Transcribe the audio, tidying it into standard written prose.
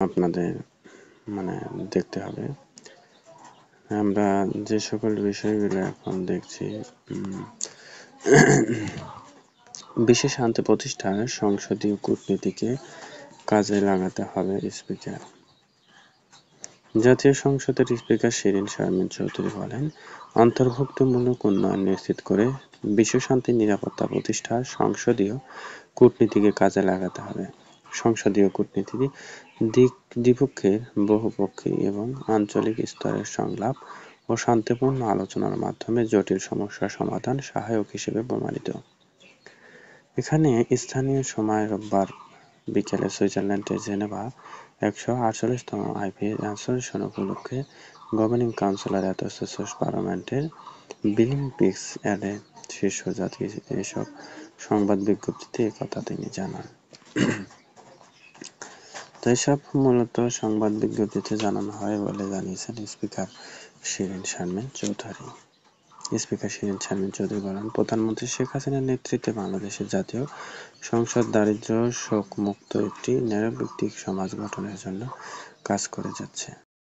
আপনাদের দেখতে হবে। আমরা যে সকল বিষয়গুলো এখন দেখছি, বিশ্ব শান্তি প্রতিষ্ঠায় সংসদীয় কূটনীতিকে কাজে লাগাতে হবে স্পিকার। জাতীয় সংসদের স্পিকার শিরীন শারমিন চৌধুরী বলেন, অন্তর্ভুক্তিমূলক উন্নয়ন নিশ্চিত করে বিশ্বশান্তি নিরাপত্তা প্রতিষ্ঠায় সংসদীয় কূটনীতিকে কাজে লাগাতে হবে। সংসদীয় কূটনীতি দ্বিপক্ষীয়, বহুপক্ষীয় এবং আঞ্চলিক স্তরের সংলাপ ও শান্তিপূর্ণ আলোচনার মাধ্যমে জটিল সমস্যার সমাধান সহায়ক হিসেবে প্রমাণিত। এখানে স্থানীয় সময় রোববার বিকেলে সুইজারল্যান্ডের জেনেভা 148তম আইপিএ অ্যাসোসিয়েশন উপলক্ষে গভর্নিং কাউন্সিল অ্যাসোসিয়েশন পার্লামেন্টের বিলিংপিক্স অ্যাডে শীর্ষ জাতীয় এসব সংবাদ বিজ্ঞপ্তিতে একথা তিনি জানান। তো এসব মূলত সংবাদ বিজ্ঞপ্তিতে জানানো হয় বলে জানিয়েছেন স্পিকার শিরীন শারমিন চৌধুরী। স্পিকার শিরীন শারমিন চৌধুরী বলেন, প্রধানমন্ত্রী শেখ হাসিনার নেতৃত্বে বাংলাদেশের জাতীয় সংসদ দারিদ্র্য শোকমুক্ত একটি ন্যায়ভিত্তিক সমাজ গঠনের জন্য কাজ করে যাচ্ছে।